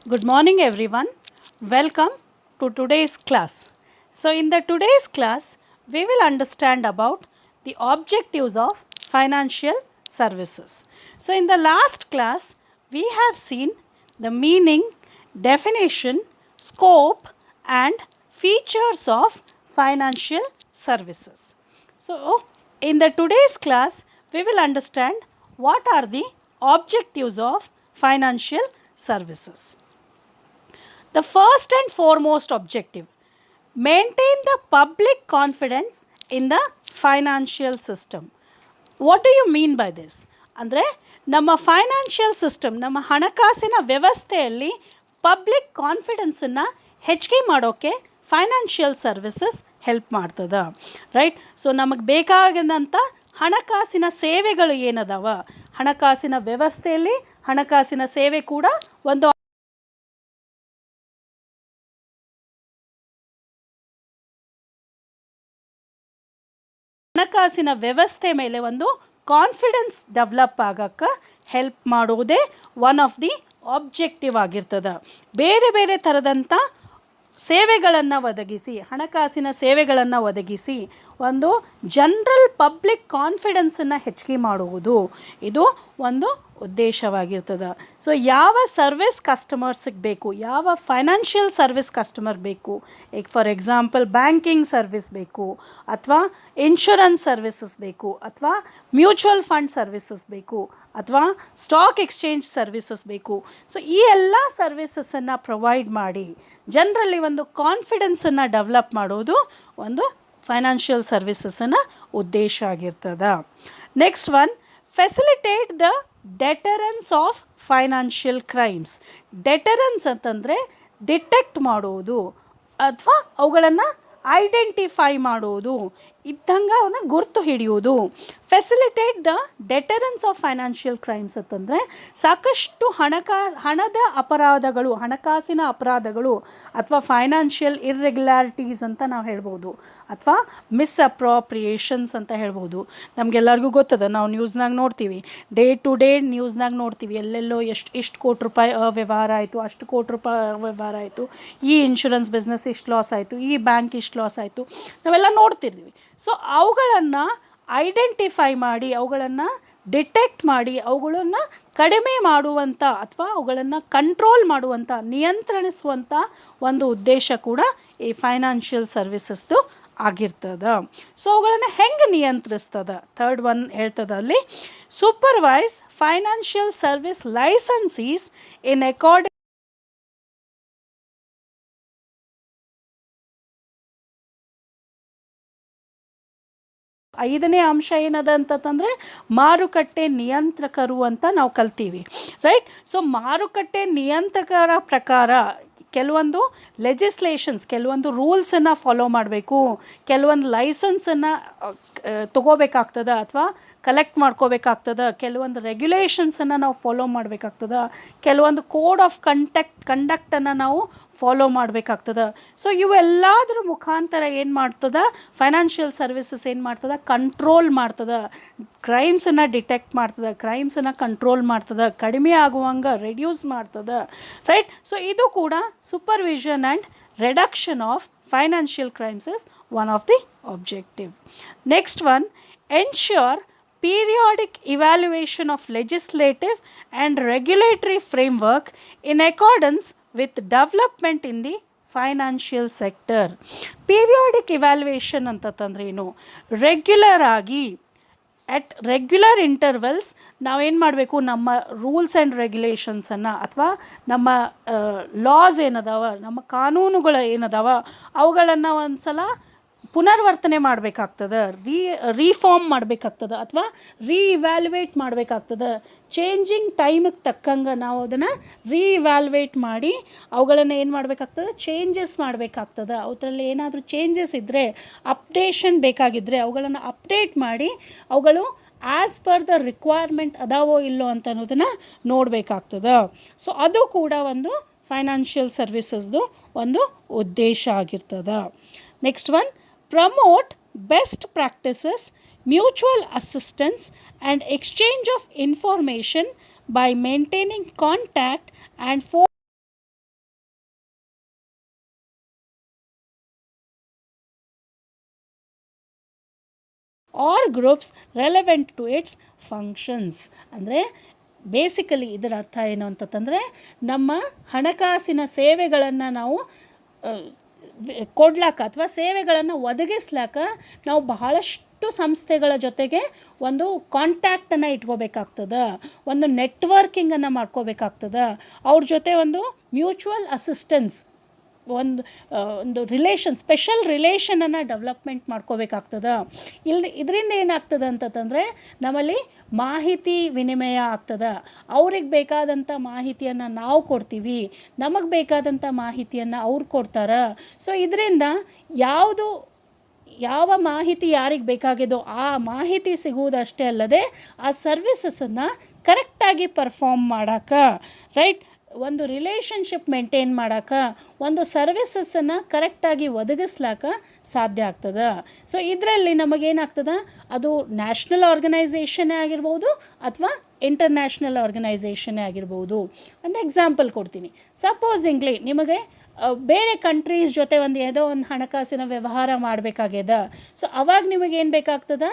Good morning everyone. Welcome to today's class. So in the today's class we will understand about the objectives of financial services. So in the last class we have seen the meaning, definition, scope and features of financial services. So in the today's class we will understand what are the objectives of financial services. The first and foremost objective, maintain the public confidence in the financial system. What do you mean by this ಅಂದರೆ ನಮ್ಮ financial system, ನಮ್ಮ ಹಣಕಾಸಿನ ವ್ಯವಸ್ಥೆಯಲ್ಲಿ public ಕಾನ್ಫಿಡೆನ್ಸನ್ನು ಹೆಚ್ಚಿಗೆ ಮಾಡೋಕ್ಕೆ financial services help ಮಾಡ್ತದೆ, right. So ನಮಗೆ ಬೇಕಾಗಿದ್ದಂಥ ಹಣಕಾಸಿನ ಸೇವೆಗಳು ಏನದಾವ, ಹಣಕಾಸಿನ ವ್ಯವಸ್ಥೆಯಲ್ಲಿ ಹಣಕಾಸಿನ ಸೇವೆ ಕೂಡ ಒಂದು ಹಣಕಾಸಿನ ವ್ಯವಸ್ಥೆ ಮೇಲೆ ಒಂದು ಕಾನ್ಫಿಡೆನ್ಸ್ ಡೆವಲಪ್ ಆಗೋಕ್ಕೆ ಹೆಲ್ಪ್ ಮಾಡುವುದೇ ಒನ್ ಆಫ್ ದಿ ಆಬ್ಜೆಕ್ಟಿವ್ ಆಗಿರ್ತದೆ. ಬೇರೆ ಬೇರೆ ಥರದಂಥ ಸೇವೆಗಳನ್ನು ಒದಗಿಸಿ, ಹಣಕಾಸಿನ ಸೇವೆಗಳನ್ನು ಒದಗಿಸಿ ಒಂದು ಜನರಲ್ ಪಬ್ಲಿಕ್ ಕಾನ್ಫಿಡೆನ್ಸನ್ನು ಹೆಚ್ಚಿಗೆ ಮಾಡುವುದು ಇದು ಒಂದು ಉದ್ದೇಶವಾಗಿರ್ತದೆ. ಸೊ ಯಾವ ಸರ್ವಿಸ್ ಕಸ್ಟಮರ್ಸಿಗೆ ಬೇಕು, ಯಾವ ಫೈನಾನ್ಷಿಯಲ್ ಸರ್ವಿಸ್ ಕಸ್ಟಮರ್ ಬೇಕು, ಈಗ ಫಾರ್ ಎಕ್ಸಾಂಪಲ್ ಬ್ಯಾಂಕಿಂಗ್ ಸರ್ವಿಸ್ ಬೇಕು, ಅಥವಾ ಇನ್ಶೂರೆನ್ಸ್ ಸರ್ವಿಸಸ್ ಬೇಕು, ಅಥವಾ ಮ್ಯೂಚುವಲ್ ಫಂಡ್ ಸರ್ವಿಸಸ್ ಬೇಕು, ಅಥವಾ ಸ್ಟಾಕ್ ಎಕ್ಸ್ಚೇಂಜ್ ಸರ್ವಿಸಸ್ ಬೇಕು. ಸೊ ಈ ಎಲ್ಲ ಸರ್ವಿಸಸನ್ನು ಪ್ರೊವೈಡ್ ಮಾಡಿ ಜನರಲ್ಲಿ ಒಂದು ಕಾನ್ಫಿಡೆನ್ಸನ್ನು ಡೆವಲಪ್ ಮಾಡೋದು ಒಂದು ಫೈನಾನ್ಷಿಯಲ್ ಸರ್ವಿಸಸ್ಸನ್ನು ಉದ್ದೇಶ ಆಗಿರ್ತದೆ. Next one, facilitate the deterrence of financial crimes. Deterrence ಅಂತಂದರೆ ಡಿಟೆಕ್ಟ್ ಮಾಡೋದು ಅಥವಾ ಅವುಗಳನ್ನು ಐಡೆಂಟಿಫೈ ಮಾಡೋದು, ಇದ್ದಂಗೆ ಅವನ್ನ ಗುರ್ತು ಹಿಡಿಯೋದು. Facilitate the deterrence of financial crimes ಅಂತಂದರೆ ಸಾಕಷ್ಟು ಹಣದ ಅಪರಾಧಗಳು, ಹಣಕಾಸಿನ ಅಪರಾಧಗಳು ಅಥವಾ ಫೈನಾನ್ಷಿಯಲ್ ಇರ್ರೆಗ್ಯುಲಾರಿಟೀಸ್ ಅಂತ ನಾವು ಹೇಳ್ಬೋದು, ಅಥವಾ ಮಿಸ್ಅಪ್ರಾಪ್ರಿಯೇಷನ್ಸ್ ಅಂತ ಹೇಳ್ಬೋದು. ನಮಗೆಲ್ಲರಿಗೂ ಗೊತ್ತದ, ನಾವು ನ್ಯೂಸ್ನಾಗ ನೋಡ್ತೀವಿ, ಡೇ ಟು ಡೇ ನ್ಯೂಸ್ನಾಗ ನೋಡ್ತೀವಿ, ಎಲ್ಲೆಲ್ಲೋ ಇಷ್ಟು ಕೋಟಿ ರೂಪಾಯಿ ಅವ್ಯವಹಾರ ಆಯಿತು, ಅಷ್ಟು ಕೋಟಿ ರೂಪಾಯಿ ಅವ್ಯವಹಾರ ಆಯಿತು, ಈ ಇನ್ಶೂರೆನ್ಸ್ ಬಿಸ್ನೆಸ್ ಇಷ್ಟು ಲಾಸ್ ಆಯಿತು, ಈ ಬ್ಯಾಂಕ್ ಇಷ್ಟು ಲಾಸ್ ಆಯಿತು, ನಾವೆಲ್ಲ ನೋಡ್ತಿರ್ತೀವಿ. ಸೊ ಅವುಗಳನ್ನು ಐಡೆಂಟಿಫೈ ಮಾಡಿ, ಅವುಗಳನ್ನು ಡಿಟೆಕ್ಟ್ ಮಾಡಿ, ಅವುಗಳನ್ನು ಕಡಿಮೆ ಮಾಡುವಂಥ ಅಥವಾ ಅವುಗಳನ್ನು ಕಂಟ್ರೋಲ್ ಮಾಡುವಂಥ, ನಿಯಂತ್ರಿಸುವಂಥ ಒಂದು ಉದ್ದೇಶ ಕೂಡ ಈ ಫೈನಾನ್ಷಿಯಲ್ ಸರ್ವಿಸಸ್ದು ಆಗಿರ್ತದೆ. ಸೊ ಅವುಗಳನ್ನು ಹೆಂಗೆ ನಿಯಂತ್ರಿಸ್ತದೆ, ಥರ್ಡ್ ಒನ್ ಹೇಳ್ತದೆ ಅಲ್ಲಿ, ಸೂಪರ್ವೈಸ್ ಫೈನಾನ್ಷಿಯಲ್ ಸರ್ವಿಸ್ ಲೈಸೆನ್ಸೀಸ್ ಇನ್ ಅಕಾರ್ಡಿಂಗ್. ಐದನೇ ಅಂಶ ಏನದ ಅಂತಂದರೆ ಮಾರುಕಟ್ಟೆ ನಿಯಂತ್ರಕರು ಅಂತ ನಾವು ಕಲ್ತೀವಿ, ರೈಟ್. ಸೊ ಮಾರುಕಟ್ಟೆ ನಿಯಂತ್ರಕರ ಪ್ರಕಾರ ಕೆಲವೊಂದು ಲೆಜಿಸ್ಲೇಷನ್ಸ್, ಕೆಲವೊಂದು ರೂಲ್ಸನ್ನು ಫಾಲೋ ಮಾಡಬೇಕು, ಕೆಲವೊಂದು ಲೈಸೆನ್ಸನ್ನು ತೊಗೋಬೇಕಾಗ್ತದೆ ಅಥವಾ ಕಲೆಕ್ಟ್ ಮಾಡ್ಕೋಬೇಕಾಗ್ತದೆ, ಕೆಲವೊಂದು ರೆಗ್ಯುಲೇಷನ್ಸನ್ನು ನಾವು ಫಾಲೋ ಮಾಡಬೇಕಾಗ್ತದೆ, ಕೆಲವೊಂದು ಕೋಡ್ ಆಫ್ ಕಂಡಕ್ಟನ್ನು ನಾವು ಫಾಲೋ ಮಾಡಬೇಕಾಗ್ತದೆ. ಸೊ ಇವೆಲ್ಲದರ ಮುಖಾಂತರ ಏನು ಮಾಡ್ತದೆ, ಫೈನಾನ್ಷಿಯಲ್ ಸರ್ವಿಸಸ್ ಏನು ಮಾಡ್ತದೆ, ಕಂಟ್ರೋಲ್ ಮಾಡ್ತದೆ, ಕ್ರೈಮ್ಸನ್ನು ಡಿಟೆಕ್ಟ್ ಮಾಡ್ತದೆ, ಕ್ರೈಮ್ಸನ್ನು ಕಂಟ್ರೋಲ್ ಮಾಡ್ತದೆ, ಕಡಿಮೆ ಆಗುವಂಗೆ ರೆಡ್ಯೂಸ್ ಮಾಡ್ತದೆ, ರೈಟ್. ಸೊ ಇದು ಕೂಡ supervision and reduction of financial crimes is one of the objective. Next one, ensure periodic evaluation of legislative and regulatory framework in accordance with development in the financial sector. Periodic evaluation ಅಂತಂದ್ರೆ ಏನು, regular ಆಗಿ at regular intervals ನಾವೇನು ಮಾಡಬೇಕು, ನಮ್ಮ rules and ರೆಗ್ಯುಲೇಷನ್ಸನ್ನು ಅಥವಾ ನಮ್ಮ loss ಏನದಾವ, ನಮ್ಮ ಕಾನೂನುಗಳು ಏನದಾವ, ಅವುಗಳನ್ನು ಒಂದು ಸಲ ಪುನರ್ವರ್ತನೆ ಮಾಡಬೇಕಾಗ್ತದೆ, ರೀಫಾರ್ಮ್ ಮಾಡಬೇಕಾಗ್ತದೆ ಅಥವಾ ಇವ್ಯಾಲ್ಯುವೇಟ್ ಮಾಡಬೇಕಾಗ್ತದೆ. ಚೇಂಜಿಂಗ್ ಟೈಮಿಗೆ ತಕ್ಕಂಗೆ ನಾವು ಅದನ್ನು ಇವ್ಯಾಲ್ಯುವೇಟ್ ಮಾಡಿ ಅವುಗಳನ್ನು ಏನು ಮಾಡಬೇಕಾಗ್ತದೆ, ಚೇಂಜಸ್ ಮಾಡಬೇಕಾಗ್ತದೆ. ಅವರಲ್ಲಿ ಏನಾದರೂ ಚೇಂಜಸ್ ಇದ್ದರೆ, ಅಪ್ಡೇಷನ್ ಬೇಕಾಗಿದ್ದರೆ ಅವುಗಳನ್ನು ಅಪ್ಡೇಟ್ ಮಾಡಿ ಅವುಗಳು ಆ್ಯಸ್ ಪರ್ ದ ರಿಕ್ವೈರ್ಮೆಂಟ್ ಅದಾವೋ ಇಲ್ಲೋ ಅಂತ ಅನ್ನೋದನ್ನು ನೋಡಬೇಕಾಗ್ತದೆ. ಸೊ ಅದು ಕೂಡ ಒಂದು ಫೈನಾನ್ಷಿಯಲ್ ಸರ್ವಿಸಸ್ದು ಒಂದು ಉದ್ದೇಶ ಆಗಿರ್ತದೆ. Next one, promote best practices, mutual assistance and exchange of information by maintaining contact and are groups relevant to its functions. ಅಂದರೆ ಬೇಸಿಕಲಿ ಇದರ ಅರ್ಥ ಏನು ಅಂತಂದರೆ, ನಮ್ಮ ಹಣಕಾಸಿನ ಸೇವೆಗಳನ್ನು ನಾವು ಕೊಡ್ಲಾಕ ಅಥವಾ ಸೇವೆಗಳನ್ನು ಒದಗಿಸ್ಲಾಕ ನಾವು ಬಹಳಷ್ಟು ಸಂಸ್ಥೆಗಳ ಜೊತೆಗೆ ಒಂದು ಕಾಂಟ್ಯಾಕ್ಟನ್ನು ಇಟ್ಕೋಬೇಕಾಗ್ತದೆ, ಒಂದು ನೆಟ್ವರ್ಕಿಂಗನ್ನು ಮಾಡ್ಕೋಬೇಕಾಗ್ತದೆ, ಅವ್ರ ಜೊತೆ ಒಂದು ಮ್ಯೂಚುವಲ್ ಅಸಿಸ್ಟೆನ್ಸ್, ಒಂದು ರಿಲೇಷನ್, ಸ್ಪೆಷಲ್ ರಿಲೇಷನನ್ನು ಡೆವಲಪ್ಮೆಂಟ್ ಮಾಡ್ಕೋಬೇಕಾಗ್ತದೆ. ಇದರಿಂದ ಏನಾಗ್ತದೆ ಅಂತಂದರೆ ನಮ್ಮಲ್ಲಿ ಮಾಹಿತಿ ವಿನಿಮಯ ಆಗ್ತದೆ. ಅವ್ರಿಗೆ ಬೇಕಾದಂಥ ಮಾಹಿತಿಯನ್ನು ನಾವು ಕೊಡ್ತೀವಿ, ನಮಗೆ ಬೇಕಾದಂಥ ಮಾಹಿತಿಯನ್ನು ಅವ್ರು ಕೊಡ್ತಾರೆ. ಸೊ ಇದರಿಂದ ಯಾವ ಮಾಹಿತಿ ಯಾರಿಗೆ ಬೇಕಾಗಿದೋ ಆ ಮಾಹಿತಿ ಸಿಗುವುದಷ್ಟೇ ಅಲ್ಲದೆ ಆ ಸರ್ವಿಸಸನ್ನು ಕರೆಕ್ಟಾಗಿ ಪರ್ಫಾರ್ಮ್ ಮಾಡೋಕ್ಕೆ, ರೈಟ್, ಒಂದು ರಿಲೇಷನ್ಶಿಪ್ ಮೇಂಟೈನ್ ಮಾಡೋಕ್ಕೆ, ಒಂದು ಸರ್ವಿಸಸನ್ನು ಕರೆಕ್ಟಾಗಿ ಒದಗಿಸ್ಲಾಕ ಸಾಧ್ಯ ಆಗ್ತದೆ. ಸೊ ಇದರಲ್ಲಿ ನಮಗೇನಾಗ್ತದೆ, ಅದು ನ್ಯಾಷನಲ್ ಆರ್ಗನೈಸೇಷನ್ನೇ ಆಗಿರ್ಬೋದು ಅಥವಾ ಇಂಟರ್ನ್ಯಾಷನಲ್ ಆರ್ಗನೈಸೇಷನ್ನೇ ಆಗಿರ್ಬೋದು. ಒಂದು ಎಕ್ಸಾಂಪಲ್ ಕೊಡ್ತೀನಿ. ಸಪೋಸಿಂಗ್ಲಿ ನಿಮಗೆ ಬೇರೆ ಕಂಟ್ರೀಸ್ ಜೊತೆ ಏನೋ ಒಂದು ಹಣಕಾಸಿನ ವ್ಯವಹಾರ ಮಾಡಬೇಕಾಗ್ಯದ. ಸೊ ಅವಾಗ ನಿಮಗೇನು ಬೇಕಾಗ್ತದೆ,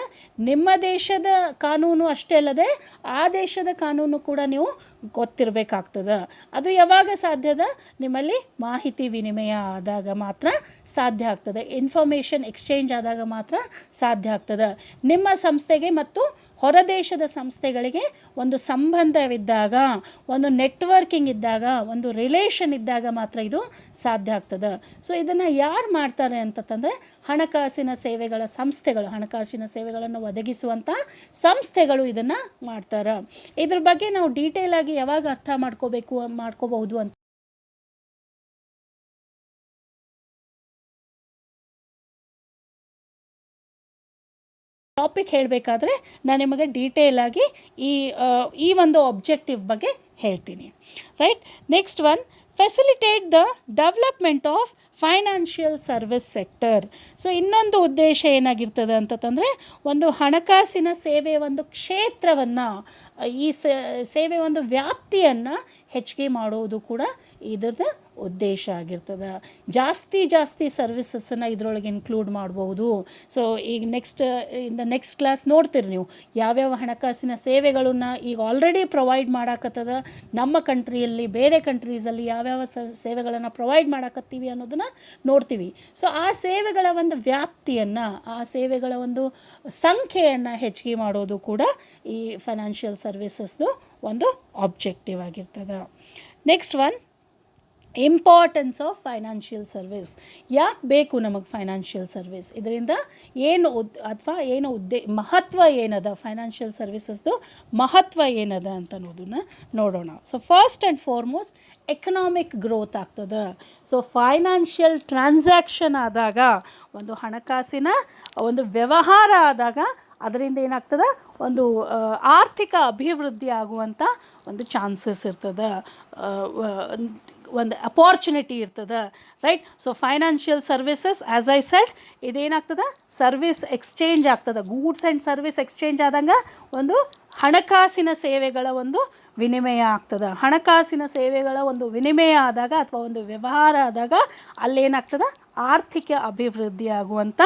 ನಿಮ್ಮ ದೇಶದ ಕಾನೂನು ಅಷ್ಟೇ ಅಲ್ಲದೆ ಆ ದೇಶದ ಕಾನೂನು ಕೂಡ ನೀವು ಗೊತ್ತಿರಬೇಕಾಗ್ತದೆ. ಅದು ಯಾವಾಗ ಸಾಧ್ಯದ, ನಿಮ್ಮಲ್ಲಿ ಮಾಹಿತಿ ವಿನಿಮಯ ಆದಾಗ ಮಾತ್ರ ಸಾಧ್ಯ ಆಗ್ತದೆ, ಇನ್ಫಾರ್ಮೇಷನ್ ಎಕ್ಸ್ಚೇಂಜ್ ಆದಾಗ ಮಾತ್ರ ಸಾಧ್ಯ ಆಗ್ತದೆ. ನಿಮ್ಮ ಸಂಸ್ಥೆಗೆ ಮತ್ತು ಹೊರದೇಶದ ಸಂಸ್ಥೆಗಳಿಗೆ ಒಂದು ಸಂಬಂಧವಿದ್ದಾಗ, ಒಂದು ನೆಟ್ವರ್ಕಿಂಗ್ ಇದ್ದಾಗ, ಒಂದು ರಿಲೇಷನ್ ಇದ್ದಾಗ ಮಾತ್ರ ಇದು ಸಾಧ್ಯ ಆಗ್ತದೆ. ಸೊ ಇದನ್ನು ಯಾರು ಮಾಡ್ತಾರೆ ಅಂತಂದರೆ ಹಣಕಾಸಿನ ಸೇವೆಗಳ ಸಂಸ್ಥೆಗಳು, ಹಣಕಾಸಿನ ಸೇವೆಗಳನ್ನು ಒದಗಿಸುವಂಥ ಸಂಸ್ಥೆಗಳು ಇದನ್ನು ಮಾಡ್ತಾರೆ. ಇದ್ರ ಬಗ್ಗೆ ನಾವು ಡೀಟೇಲಾಗಿ ಯಾವಾಗ ಅರ್ಥ ಮಾಡ್ಕೋಬಹುದು ಅಂತ ಟಾಪಿಕ್ ಹೇಳಬೇಕಾದ್ರೆ ನಾನು ನಿಮಗೆ ಡೀಟೇಲಾಗಿ ಈ ಒಂದು ಆಬ್ಜೆಕ್ಟಿವ್ ಬಗ್ಗೆ ಹೇಳ್ತೀನಿ, right. Next one, facilitate the development of financial service sector. So ಇನ್ನೊಂದು ಉದ್ದೇಶ ಏನಾಗಿರ್ತದೆ ಅಂತಂದರೆ, ಒಂದು ಹಣಕಾಸಿನ ಸೇವೆಯ ಒಂದು ಕ್ಷೇತ್ರವನ್ನು, ಈ ಸೇವೆ ಒಂದು ವ್ಯಾಪ್ತಿಯನ್ನು ಹೆಚ್ಚಿಗೆ ಮಾಡುವುದು ಕೂಡ ಇದರ ಉದ್ದೇಶ ಆಗಿರ್ತದೆ. ಜಾಸ್ತಿ ಸರ್ವಿಸಸ್ಸನ್ನು ಇದರೊಳಗೆ ಇನ್ಕ್ಲೂಡ್ ಮಾಡ್ಬೋದು. ಸೊ ಈಗ ನೆಕ್ಸ್ಟ್ ಕ್ಲಾಸ್ ನೋಡ್ತೀರಿ ನೀವು ಯಾವ್ಯಾವ ಹಣಕಾಸಿನ ಸೇವೆಗಳನ್ನ ಈಗ ಆಲ್ರೆಡಿ ಪ್ರೊವೈಡ್ ಮಾಡಾಕತ್ತದ ನಮ್ಮ ಕಂಟ್ರಿಯಲ್ಲಿ, ಬೇರೆ ಕಂಟ್ರೀಸಲ್ಲಿ ಯಾವ್ಯಾವ ಸೇವೆಗಳನ್ನು ಪ್ರೊವೈಡ್ ಮಾಡಾಕತ್ತೀವಿ ಅನ್ನೋದನ್ನು ನೋಡ್ತೀವಿ. ಸೊ ಆ ಸೇವೆಗಳ ಒಂದು ವ್ಯಾಪ್ತಿಯನ್ನು, ಆ ಸೇವೆಗಳ ಒಂದು ಸಂಖ್ಯೆಯನ್ನು ಹೆಚ್ಚಿಗೆ ಮಾಡೋದು ಕೂಡ ಈ ಫೈನಾನ್ಷಿಯಲ್ ಸರ್ವಿಸಸ್ದು ಒಂದು ಆಬ್ಜೆಕ್ಟಿವ್ ಆಗಿರ್ತದೆ. Next one, importance of financial service. ಯಾಕೆ ಬೇಕು ನಮಗೆ ಫೈನಾನ್ಷಿಯಲ್ ಸರ್ವಿಸ್, ಇದರಿಂದ ಏನು ಮಹತ್ವ ಏನದ, ಫೈನಾನ್ಷಿಯಲ್ ಸರ್ವಿಸಸ್ದು ಮಹತ್ವ ಏನದ ಅಂತ ಅನ್ನೋದನ್ನು ನೋಡೋಣ. So first and foremost economic growth ಆಗ್ತದೆ. ಸೊ ಫೈನಾನ್ಷಿಯಲ್ ಟ್ರಾನ್ಸಾಕ್ಷನ್ ಆದಾಗ, ಒಂದು ಹಣಕಾಸಿನ ಒಂದು ವ್ಯವಹಾರ ಆದಾಗ ಅದರಿಂದ ಏನಾಗ್ತದೆ, ಒಂದು ಆರ್ಥಿಕ ಅಭಿವೃದ್ಧಿ ಆಗುವಂಥ ಒಂದು ಚಾನ್ಸಸ್ ಇರ್ತದೆ, ಒಂದು ಅಪಾರ್ಚುನಿಟಿ ಇರ್ತದೆ, right. So financial services as I said, ಇದೇನಾಗ್ತದೆ, ಸರ್ವಿಸ್ ಎಕ್ಸ್ಚೇಂಜ್ ಆಗ್ತದೆ. ಗೂಡ್ಸ್ ಆ್ಯಂಡ್ ಸರ್ವಿಸ್ ಎಕ್ಸ್ಚೇಂಜ್ ಆದಂಗೆ ಒಂದು ಹಣಕಾಸಿನ ಸೇವೆಗಳ ಒಂದು ವಿನಿಮಯ ಆಗ್ತದೆ. ಹಣಕಾಸಿನ ಸೇವೆಗಳ ಒಂದು ವಿನಿಮಯ ಆದಾಗ ಅಥವಾ ಒಂದು ವ್ಯವಹಾರ ಆದಾಗ ಅಲ್ಲೇನಾಗ್ತದೆ, ಆರ್ಥಿಕ ಅಭಿವೃದ್ಧಿ ಆಗುವಂಥ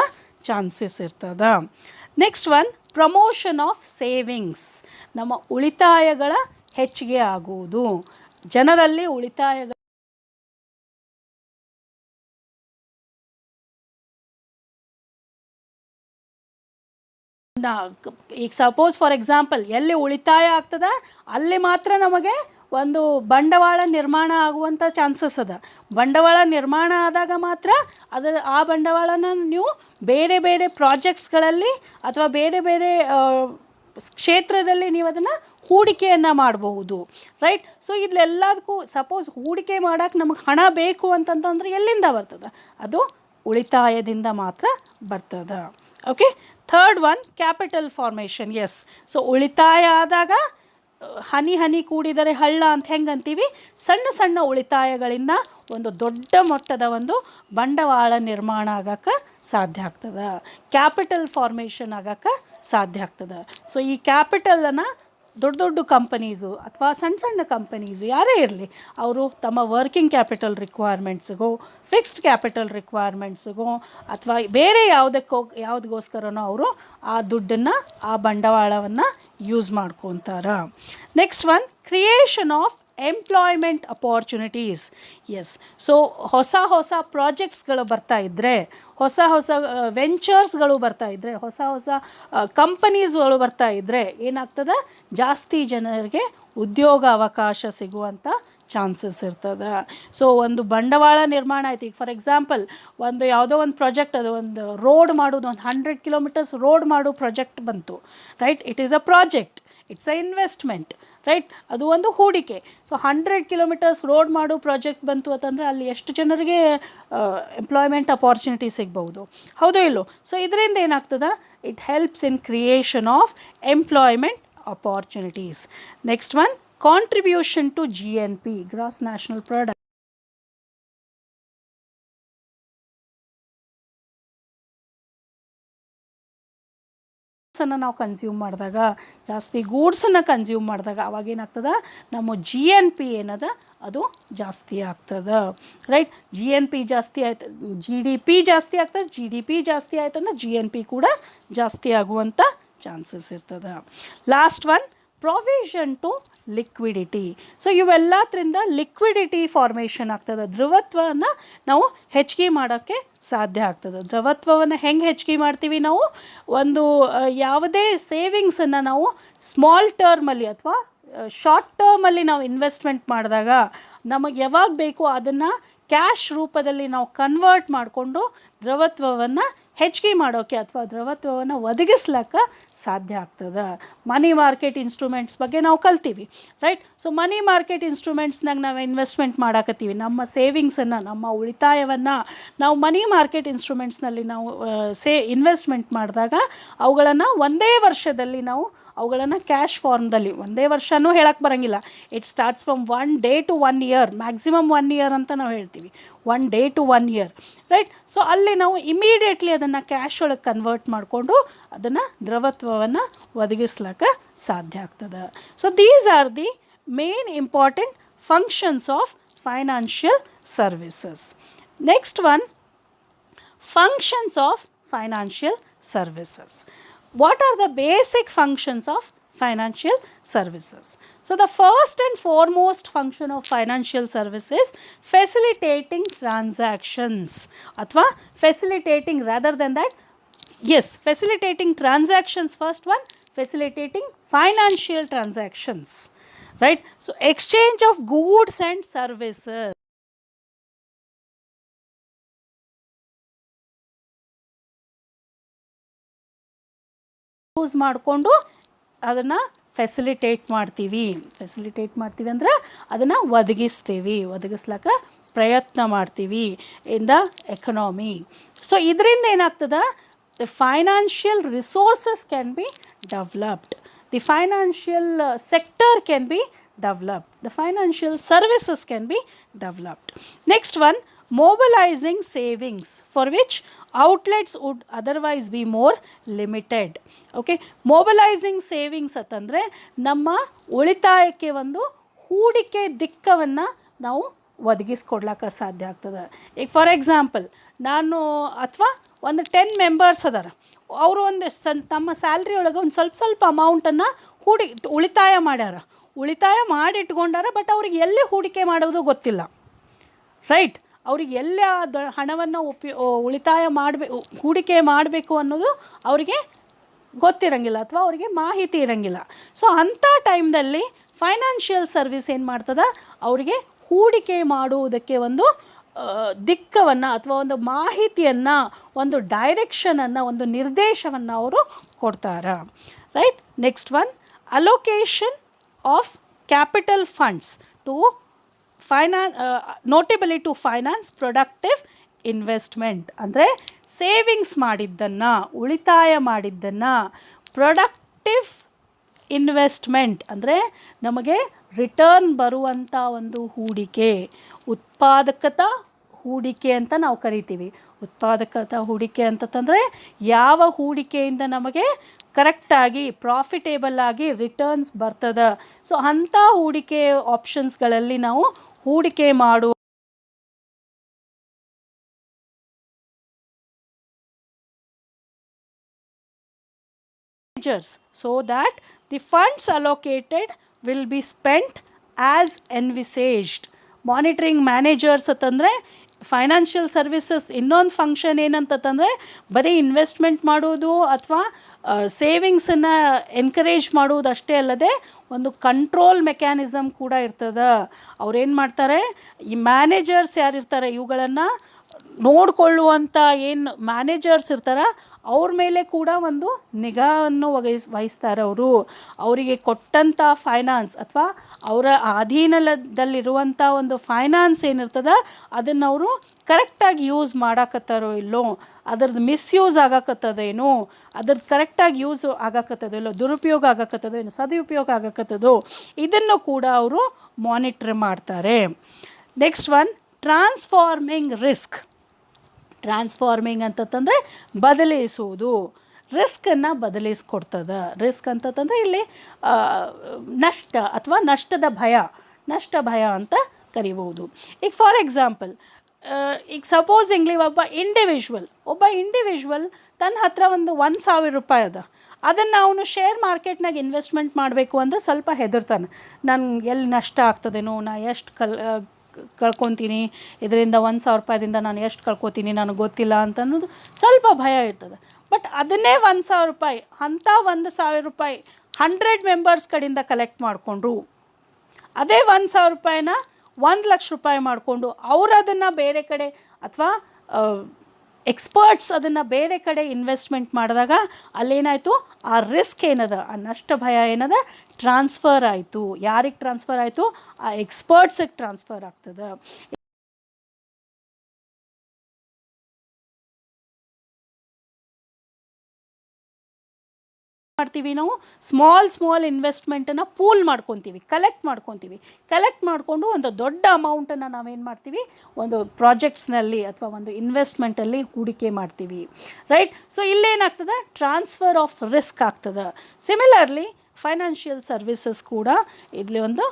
ಚಾನ್ಸಸ್ ಇರ್ತದೆ. Next one, promotion of savings. ನಮ್ಮ ಉಳಿತಾಯಗಳ ಹೆಚ್ಚಿಗೆ ಆಗುವುದು, ಜನರಲ್ಲಿ ಉಳಿತಾಯಗಳ ಈಗ ಸಪೋಸ್ ಫಾರ್ ಎಕ್ಸಾಂಪಲ್ ಎಲ್ಲಿ ಉಳಿತಾಯ ಆಗ್ತದೆ ಅಲ್ಲಿ ಮಾತ್ರ ನಮಗೆ ಒಂದು ಬಂಡವಾಳ ನಿರ್ಮಾಣ ಆಗುವಂಥ ಚಾನ್ಸಸ್ ಅದ. ಬಂಡವಾಳ ನಿರ್ಮಾಣ ಆದಾಗ ಮಾತ್ರ ಆ ಬಂಡವಾಳನ ನೀವು ಬೇರೆ ಬೇರೆ ಪ್ರಾಜೆಕ್ಟ್ಸ್ಗಳಲ್ಲಿ ಅಥವಾ ಬೇರೆ ಬೇರೆ ಕ್ಷೇತ್ರದಲ್ಲಿ ನೀವು ಅದನ್ನು ಹೂಡಿಕೆಯನ್ನು ಮಾಡಬಹುದು, ರೈಟ್. ಸೊ ಇದೆಲ್ಲದಕ್ಕೂ ಸಪೋಸ್ ಹೂಡಿಕೆ ಮಾಡೋಕ್ಕೆ ನಮಗೆ ಹಣ ಬೇಕು ಅಂತಂತಂದರೆ ಎಲ್ಲಿಂದ ಬರ್ತದೆ, ಅದು ಉಳಿತಾಯದಿಂದ ಮಾತ್ರ ಬರ್ತದೆ. Okay. Third one, capital formation. Yes, so ಉಳಿತಾಯ ಆದಾಗ ಹನಿ ಕೂಡಿದರೆ ಹಳ್ಳ ಅಂತ ಹೆಂಗಂತೀವಿ, ಸಣ್ಣ ಉಳಿತಾಯಗಳಿಂದ ಒಂದು ದೊಡ್ಡ ಮೊತ್ತದ ಒಂದು ಬಂಡವಾಳ ನಿರ್ಮಾಣ ಆಗೋಕ್ಕೆ ಸಾಧ್ಯ ಆಗ್ತದೆ, ಕ್ಯಾಪಿಟಲ್ ಫಾರ್ಮೇಷನ್ ಆಗೋಕ್ಕೆ ಸಾಧ್ಯ ಆಗ್ತದೆ. ಸೊ ಈ ಕ್ಯಾಪಿಟಲನ್ನು ದೊಡ್ಡ ದೊಡ್ಡ ಕಂಪನೀಸು ಅಥವಾ ಸಣ್ಣ ಸಣ್ಣ ಕಂಪನೀಸು ಯಾರೇ ಇರಲಿ, ಅವರು ತಮ್ಮ ವರ್ಕಿಂಗ್ ಕ್ಯಾಪಿಟಲ್ ರಿಕ್ವೈರ್ಮೆಂಟ್ಸ್ಗೂ, ಫಿಕ್ಸ್ಡ್ ಕ್ಯಾಪಿಟಲ್ ರಿಕ್ವೈರ್ಮೆಂಟ್ಸ್ಗೂ ಅಥವಾ ಬೇರೆ ಯಾವುದಕ್ಕೋಸ್ಕರನೋ ಅವರು ಆ ದುಡ್ಡನ್ನು, ಆ ಬಂಡವಾಳವನ್ನು ಯೂಸ್ ಮಾಡ್ಕೊತಾರೆ. Next one, creation of employment opportunities. Yes, so ಹೊಸ ಪ್ರಾಜೆಕ್ಟ್ಸ್ಗಳು ಬರ್ತಾ ಇದ್ದರೆ, ಹೊಸ ವೆಂಚರ್ಸ್ಗಳು ಬರ್ತಾ ಇದ್ದರೆ, ಹೊಸ ಕಂಪನೀಸ್ಗಳು ಬರ್ತಾ ಇದ್ದರೆ ಏನಾಗ್ತದೆ, ಜಾಸ್ತಿ ಜನರಿಗೆ ಉದ್ಯೋಗ ಅವಕಾಶ ಸಿಗುವಂಥ ಚಾನ್ಸಸ್ ಇರ್ತದೆ. ಸೊ ಒಂದು ಬಂಡವಾಳ ನಿರ್ಮಾಣ ಆಯ್ತು. ಈಗ ಫಾರ್ ಎಕ್ಸಾಂಪಲ್ ಒಂದು ಯಾವುದೋ ಒಂದು ಪ್ರಾಜೆಕ್ಟ್, ಅದು ಒಂದು ರೋಡ್ ಮಾಡೋದು, ಒಂದು 100 ಕಿಲೋಮೀಟರ್ಸ್ ರೋಡ್ ಮಾಡೋ ಪ್ರಾಜೆಕ್ಟ್ ಬಂತು, right? It is a project, it's a investment, right? ಅದು ಒಂದು ಹೂಡಿಕೆ. ಸೊ 100 ಕಿಲೋಮೀಟರ್ಸ್ ರೋಡ್ ಮಾಡೋ ಪ್ರಾಜೆಕ್ಟ್ ಬಂತು ಅಂತಂದರೆ ಅಲ್ಲಿ ಎಷ್ಟು ಜನರಿಗೆ ಎಂಪ್ಲಾಯ್ಮೆಂಟ್ ಅಪಾರ್ಚುನಿಟಿ ಸಿಗ್ಬೋದು, ಹೌದೋ ಇಲ್ಲೋ? ಸೊ ಇದರಿಂದ ಏನಾಗ್ತದೆ, it helps in creation of employment opportunities. Next one, contribution to GNP, gross national product. ನಾವು ಕನ್ಸ್ಯೂಮ್ ಮಾಡಿದಾಗ, ಜಾಸ್ತಿ ಗೂಡ್ಸನ್ನು ಕನ್ಸ್ಯೂಮ್ ಮಾಡಿದಾಗ ಅವಾಗೇನಾಗ್ತದೆ, ನಮ್ಮ GNP ಏನದ ಅದು ಜಾಸ್ತಿ ಆಗ್ತದೆ, ರೈಟ್? GNP ಜಾಸ್ತಿ ಆಯ್ತು, GDP ಜಾಸ್ತಿ ಆಗ್ತದೆ, GDP ಜಾಸ್ತಿ ಆಯ್ತಂದ್ರೆ GNP ಕೂಡ ಜಾಸ್ತಿ ಆಗುವಂಥ ಚಾನ್ಸಸ್ ಇರ್ತದೆ. Last one, provision to liquidity. So ಇವೆಲ್ಲದರಿಂದ ಲಿಕ್ವಿಡಿಟಿ ಫಾರ್ಮೇಷನ್ ಆಗ್ತದೆ, ದ್ರವತ್ವವನ್ನು ನಾವು ಹೆಚ್ಚಿಗೆ ಮಾಡೋಕ್ಕೆ ಸಾಧ್ಯ ಆಗ್ತದೆ. ದ್ರವತ್ವವನ್ನು ಹೆಂಗೆ ಹೆಚ್ಚಿಗೆ ಮಾಡ್ತೀವಿ ನಾವು? ಒಂದು ಯಾವುದೇ ಸೇವಿಂಗ್ಸನ್ನು ನಾವು ಸ್ಮಾಲ್ ಟರ್ಮಲ್ಲಿ ಅಥವಾ ಶಾರ್ಟ್ ಟರ್ಮಲ್ಲಿ ನಾವು ಇನ್ವೆಸ್ಟ್ಮೆಂಟ್ ಮಾಡಿದಾಗ ನಮಗೆ ಯಾವಾಗ ಬೇಕು ಅದನ್ನು ಕ್ಯಾಶ್ ರೂಪದಲ್ಲಿ ನಾವು ಕನ್ವರ್ಟ್ ಮಾಡಿಕೊಂಡು ದ್ರವತ್ವವನ್ನು ಹೆಚ್ಚಿಗೆ ಮಾಡೋಕ್ಕೆ ಅಥವಾ ದ್ರವತ್ವವನ್ನು ಒದಗಿಸ್ಲಿಕ್ಕೆ ಸಾಧ್ಯ ಆಗ್ತದೆ. ಮನಿ ಮಾರ್ಕೆಟ್ ಇನ್ಸ್ಟ್ರೂಮೆಂಟ್ಸ್ ಬಗ್ಗೆ ನಾವು ಕಲ್ತೀವಿ, ರೈಟ್? ಸೊ ಮನಿ ಮಾರ್ಕೆಟ್ ಇನ್ಸ್ಟ್ರೂಮೆಂಟ್ಸ್ನಾಗ ನಾವು ಇನ್ವೆಸ್ಟ್ಮೆಂಟ್ ಮಾಡಾಕತ್ತೀವಿ, ನಮ್ಮ ಸೇವಿಂಗ್ಸನ್ನು, ನಮ್ಮ ಉಳಿತಾಯವನ್ನು ನಾವು ಮನಿ ಮಾರ್ಕೆಟ್ ಇನ್ಸ್ಟ್ರೂಮೆಂಟ್ಸ್ನಲ್ಲಿ ನಾವು ಇನ್ವೆಸ್ಟ್ಮೆಂಟ್ ಮಾಡಿದಾಗ ಅವುಗಳನ್ನು ಒಂದೇ ವರ್ಷದಲ್ಲಿ ನಾವು ಅವುಗಳನ್ನು ಕ್ಯಾಶ್ ಫಾರ್ಮ್ದಲ್ಲಿ, ಒಂದೇ ವರ್ಷವೂ ಹೇಳಕ್ಕೆ ಬರೋಂಗಿಲ್ಲ, it starts from 1 day to 1 year, maximum 1 year ಅಂತ ನಾವು ಹೇಳ್ತೀವಿ, 1 day to 1 year, right? So ಅಲ್ಲಿ ನಾವು ಇಮಿಡಿಯೇಟ್ಲಿ ಅದನ್ನು ಕ್ಯಾಶ್ ಒಳಗೆ ಕನ್ವರ್ಟ್ ಮಾಡಿಕೊಂಡು ಅದನ್ನು ದ್ರವತ್ವವನ್ನು ಒದಗಿಸ್ಲಿಕ್ಕೆ ಸಾಧ್ಯ ಆಗ್ತದೆ. So these are the main important functions of financial services. Next one, functions of financial services. What are the basic functions of financial services? So the first and foremost function of financial services, facilitating transactions, athwa facilitating, rather than that, yes, facilitating transactions. First one, facilitating financial transactions, right? So exchange of goods and services. Use ಮಾಡಿಕೊಂಡು ಅದನ್ನು facilitate ಮಾಡ್ತೀವಿ ಅಂದರೆ ಅದನ್ನು ಒದಗಿಸ್ಲಿಕ್ಕೆ ಪ್ರಯತ್ನ ಮಾಡ್ತೀವಿ in the economy. So ಇದರಿಂದ ಏನಾಗ್ತದೆ, the financial resources can be developed, the financial sector can be developed, the financial services can be developed. Next one, mobilizing savings for which outlets would otherwise be more limited. Okay, mobilizing savings ಅಂತಂದರೆ ನಮ್ಮ ಉಳಿತಾಯಕ್ಕೆ ಒಂದು ಹೂಡಿಕೆ ದಿಕ್ಕವನ್ನು ನಾವು ಒದಗಿಸ್ಕೊಡ್ಲಿಕ್ಕೆ ಸಾಧ್ಯ ಆಗ್ತದೆ. ಈಗ for example ನಾನು ಅಥವಾ ಒಂದು 10 ಮೆಂಬರ್ಸ್ ಅದಾರ, ಅವರು ಒಂದು ತಮ್ಮ ಸ್ಯಾಲ್ರಿ ಒಳಗೆ ಒಂದು ಸ್ವಲ್ಪ ಅಮೌಂಟನ್ನು ಉಳಿತಾಯ ಮಾಡಿಟ್ಕೊಂಡಾರ, ಬಟ್ ಅವ್ರಿಗೆ ಎಲ್ಲಿ ಹೂಡಿಕೆ ಮಾಡೋದು ಗೊತ್ತಿಲ್ಲ, ರೈಟ್? ಅವ್ರಿಗೆ ಎಲ್ಲಿ ಆ ಹಣವನ್ನು ಹೂಡಿಕೆ ಮಾಡಬೇಕು ಅನ್ನೋದು ಅವರಿಗೆ ಗೊತ್ತಿರಂಗಿಲ್ಲ ಅಥವಾ ಅವರಿಗೆ ಮಾಹಿತಿ ಇರಂಗಿಲ್ಲ. ಸೊ ಅಂಥ ಟೈಮ್ದಲ್ಲಿ ಫೈನಾನ್ಷಿಯಲ್ ಸರ್ವಿಸ್ ಏನು ಮಾಡ್ತದೆ, ಅವರಿಗೆ ಹೂಡಿಕೆ ಮಾಡುವುದಕ್ಕೆ ಒಂದು ದಿಕ್ಕವನ್ನು ಅಥವಾ ಒಂದು ಮಾಹಿತಿಯನ್ನು, ಒಂದು ಡೈರೆಕ್ಷನನ್ನು, ಒಂದು ನಿರ್ದೇಶವನ್ನು ಅವರು ಕೊಡ್ತಾರೆ, right? Next one, allocation of capital funds to notably to finance productive investment. ಅಂದರೆ ಸೇವಿಂಗ್ಸ್ ಮಾಡಿದ್ದನ್ನು, ಉಳಿತಾಯ ಮಾಡಿದ್ದನ್ನು ಪ್ರೊಡಕ್ಟಿವ್ ಇನ್ವೆಸ್ಟ್ಮೆಂಟ್ ಅಂದರೆ ನಮಗೆ ರಿಟರ್ನ್ ಬರುವಂಥ ಒಂದು ಹೂಡಿಕೆ, ಉತ್ಪಾದಕತಾ ಹೂಡಿಕೆ ಅಂತ ನಾವು ಕರಿತೀವಿ. ಉತ್ಪಾದಕತಾ ಹೂಡಿಕೆ ಅಂತಂದರೆ ಯಾವ ಹೂಡಿಕೆಯಿಂದ ನಮಗೆ ಕರೆಕ್ಟಾಗಿ ಪ್ರಾಫಿಟೇಬಲ್ ಆಗಿ ರಿಟರ್ನ್ಸ್ ಬರ್ತದೆ. ಸೊ ಅಂಥ ಹೂಡಿಕೆ ಆಪ್ಷನ್ಸ್ಗಳಲ್ಲಿ ನಾವು ಹೂಡಿಕೆ ಮಾಡುವ so that the funds allocated will be spent as envisaged. Monitoring managers ಅಂತಂದರೆ ಫೈನಾನ್ಷಿಯಲ್ ಸರ್ವಿಸಸ್ ಇನ್ನೊಂದು ಫಂಕ್ಷನ್ ಏನಂತಂದರೆ ಬರೀ ಇನ್ವೆಸ್ಟ್ಮೆಂಟ್ ಮಾಡೋದು ಅಥವಾ ಸೇವಿಂಗ್ಸನ್ನು ಎನ್ಕರೇಜ್ ಮಾಡುವುದು ಅಷ್ಟೇ ಅಲ್ಲದೆ ಒಂದು ಕಂಟ್ರೋಲ್ ಮೆಕ್ಯಾನಿಸಮ್ ಕೂಡ ಇರ್ತದೆ. ಅವ್ರೇನು ಮಾಡ್ತಾರೆ, ಈ ಮ್ಯಾನೇಜರ್ಸ್ ಯಾರಿರ್ತಾರೆ ಇವುಗಳನ್ನು ನೋಡಿಕೊಳ್ಳುವಂಥ ಏನು ಮ್ಯಾನೇಜರ್ಸ್ ಇರ್ತಾರೆ ಅವ್ರ ಮೇಲೆ ಕೂಡ ಒಂದು ನಿಗಾವನ್ನು ವಹಿಸ್ತಾರೆ. ಅವರಿಗೆ ಕೊಟ್ಟಂಥ ಫೈನಾನ್ಸ್ ಅಥವಾ ಅವರ ಅಧೀನದಲ್ಲಿರುವಂಥ ಒಂದು ಫೈನಾನ್ಸ್ ಏನಿರ್ತದೆ ಅದನ್ನು ಅವರು ಕರೆಕ್ಟಾಗಿ ಯೂಸ್ ಮಾಡಾಕತ್ತಾರೋ ಇಲ್ಲೋ, ಅದ್ರದ್ದು ಮಿಸ್ಯೂಸ್ ಆಗಕತ್ತದೇನೋ, ಅದ್ರದ್ದು ಕರೆಕ್ಟಾಗಿ ಯೂಸ್ ಆಗಕತ್ತದೋ ಇಲ್ಲೋ, ದುರುಪಯೋಗ ಆಗಕತ್ತದೋ ಏನು, ಸದುಪಯೋಗ ಆಗಕತ್ತದೋ, ಇದನ್ನು ಕೂಡ ಅವರು ಮಾನಿಟ್ರ್ ಮಾಡ್ತಾರೆ. Next one, transforming risk. Transforming ಅಂತಂದರೆ ಬದಲಿಸುವುದು, ರಿಸ್ಕನ್ನು ಬದಲಿಸ್ಕೊಡ್ತದೆ. ರಿಸ್ಕ್ ಅಂತಂದರೆ ಇಲ್ಲಿ ನಷ್ಟ ಅಥವಾ ನಷ್ಟ ಭಯ ಅಂತ ಕರಿಬೋದು. ಈಗ ಫಾರ್ ಎಕ್ಸಾಂಪಲ್, ಈಗ ಸಪೋಸಿಂಗ್ಲಿ ಒಬ್ಬ ಇಂಡಿವಿಜುವಲ್ ತನ್ನ ಹತ್ರ ಒಂದು 1,000 ರೂಪಾಯಿ ಅದ, ಅದನ್ನು ಅವನು ಶೇರ್ ಮಾರ್ಕೆಟ್ನಾಗ ಇನ್ವೆಸ್ಟ್ಮೆಂಟ್ ಮಾಡಬೇಕು ಅಂದರೆ ಸ್ವಲ್ಪ ಹೆದರ್ತಾನೆ. ನಾನು ಎಲ್ಲಿ ನಷ್ಟ ಆಗ್ತದೇನೋ, ನಾ ಎಷ್ಟು ಕಳ್ಕೊತೀನಿ, ಇದರಿಂದ 1,000 ರೂಪಾಯಿದಿಂದ ನಾನು ಎಷ್ಟು ಕಳ್ಕೊತೀನಿ ನನಗೆ ಗೊತ್ತಿಲ್ಲ ಅಂತ ಅನ್ನೋದು ಸ್ವಲ್ಪ ಭಯ ಇರ್ತದೆ. ಬಟ್ ಅದನ್ನೇ 1,000 ರೂಪಾಯಿ ಅಂಥ 1,000 ರೂಪಾಯಿ 100 ಮೆಂಬರ್ಸ್ ಕಡೆಯಿಂದ ಕಲೆಕ್ಟ್ ಮಾಡಿಕೊಂಡ್ರು, ಅದೇ 1,000 ರೂಪಾಯಿನ 1,00,000 ರೂಪಾಯಿ ಮಾಡಿಕೊಂಡು ಅವರು ಅದನ್ನು ಬೇರೆ ಕಡೆ ಅಥವಾ ಎಕ್ಸ್ಪರ್ಟ್ಸ್ ಅದನ್ನು ಬೇರೆ ಕಡೆ ಇನ್ವೆಸ್ಟ್ಮೆಂಟ್ ಮಾಡಿದಾಗ ಅಲ್ಲೇನಾಯಿತು, ಆ ರಿಸ್ಕ್ ಏನದ, ಆ ನಷ್ಟ ಭಯ ಏನದ ಟ್ರಾನ್ಸ್ಫರ್ ಆಯಿತು. ಯಾರಿಗೆ ಟ್ರಾನ್ಸ್ಫರ್ ಆಯಿತು, ಆ ಎಕ್ಸ್ಪರ್ಟ್ಸಿಗೆ ಟ್ರಾನ್ಸ್ಫರ್ ಆಗ್ತದೆ. ಮಾಡ್ತೀವಿ ನಾವು ಸ್ಮಾಲ್ ಇನ್ವೆಸ್ಟ್ಮೆಂಟನ್ನು ಪೂಲ್ ಮಾಡ್ಕೊತೀವಿ, ಕಲೆಕ್ಟ್ ಮಾಡಿಕೊಂಡು ಒಂದು ದೊಡ್ಡ ಅಮೌಂಟನ್ನು ನಾವೇನು ಮಾಡ್ತೀವಿ, ಒಂದು ಪ್ರಾಜೆಕ್ಟ್ಸ್ನಲ್ಲಿ ಅಥವಾ ಒಂದು ಇನ್ವೆಸ್ಟ್ಮೆಂಟಲ್ಲಿ ಹೂಡಿಕೆ ಮಾಡ್ತೀವಿ, ರೈಟ್. ಸೊ ಇಲ್ಲೇನಾಗ್ತದೆ, ಟ್ರಾನ್ಸ್ಫರ್ ಆಫ್ ರಿಸ್ಕ್ ಆಗ್ತದೆ. ಸಿಮಿಲರ್ಲಿ ಫೈನಾನ್ಷಿಯಲ್ ಸರ್ವಿಸಸ್ ಕೂಡ ಇಲ್ಲಿ ಒಂದು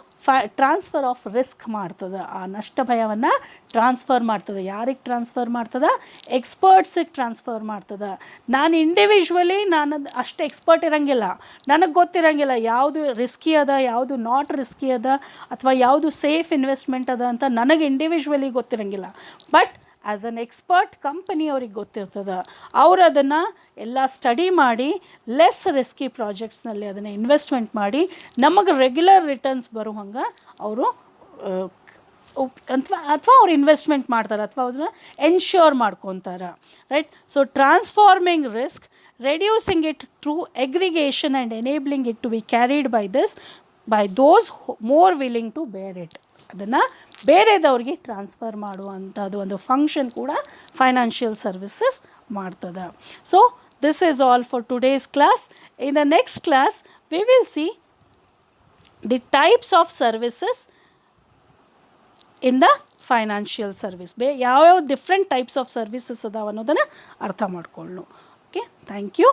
ಟ್ರಾನ್ಸ್ಫರ್ ಆಫ್ ರಿಸ್ಕ್ ಮಾಡ್ತದೆ. ಆ ನಷ್ಟ ಭಯವನ್ನು ಟ್ರಾನ್ಸ್ಫರ್ ಮಾಡ್ತದೆ. ಯಾರಿಗೆ ಟ್ರಾನ್ಸ್ಫರ್ ಮಾಡ್ತದೆ, ಎಕ್ಸ್ಪರ್ಟ್ಸಿಗೆ ಟ್ರಾನ್ಸ್ಫರ್ ಮಾಡ್ತದೆ. ನಾನು ಇಂಡಿವಿಜುವಲಿ ನಾನು ಅಷ್ಟು ಎಕ್ಸ್ಪರ್ಟ್ ಇರೋಂಗಿಲ್ಲ, ನನಗೆ ಗೊತ್ತಿರೋಂಗಿಲ್ಲ ಯಾವುದು ರಿಸ್ಕಿ ಅದ, ಯಾವುದು ನಾಟ್ ರಿಸ್ಕಿ ಅದ, ಅಥವಾ ಯಾವುದು ಸೇಫ್ ಇನ್ವೆಸ್ಟ್ಮೆಂಟ್ ಅದ ಅಂತ ನನಗೆ ಇಂಡಿವಿಜುವಲಿ ಗೊತ್ತಿರೋಂಗಿಲ್ಲ. ಬಟ್ ಆ್ಯಸ್ ಅನ್ ಎಕ್ಸ್ಪರ್ಟ್ ಕಂಪನಿಯವ್ರಿಗೆ ಗೊತ್ತಿರ್ತದೆ. ಅವರು ಅದನ್ನು ಎಲ್ಲ ಸ್ಟಡಿ ಮಾಡಿ ಲೆಸ್ ರಿಸ್ಕಿ ಪ್ರಾಜೆಕ್ಟ್ಸ್ನಲ್ಲಿ ಅದನ್ನು ಇನ್ವೆಸ್ಟ್ಮೆಂಟ್ ಮಾಡಿ ನಮಗೆ ರೆಗ್ಯುಲರ್ ರಿಟರ್ನ್ಸ್ ಬರೋ ಹಂಗೆ ಅವರು ಅಥವಾ ಅವ್ರು ಇನ್ವೆಸ್ಟ್ಮೆಂಟ್ ಮಾಡ್ತಾರೆ ಅಥವಾ ಅದನ್ನು ಎನ್ಶ್ಯೂರ್ ಮಾಡ್ಕೊತಾರೆ, right. So transforming risk, reducing it through aggregation and enabling it to be carried by those more willing to bear it. ಅದನ್ನು ಬೇರೆದವ್ರಿಗೆ ಟ್ರಾನ್ಸ್ಫರ್ ಮಾಡುವಂಥದ್ದು ಒಂದು ಫಂಕ್ಷನ್ ಕೂಡ ಫೈನಾನ್ಷಿಯಲ್ ಸರ್ವಿಸಸ್ ಮಾಡ್ತದೆ. So this is all for today's class. In the next class we will see the types of services in the financial service. ಯಾವ್ಯಾವ different types of services ಅದಾವ ಅನ್ನೋದನ್ನು ಅರ್ಥ ಮಾಡ್ಕೊಳ್ಳೋಣ. Okay, thank you.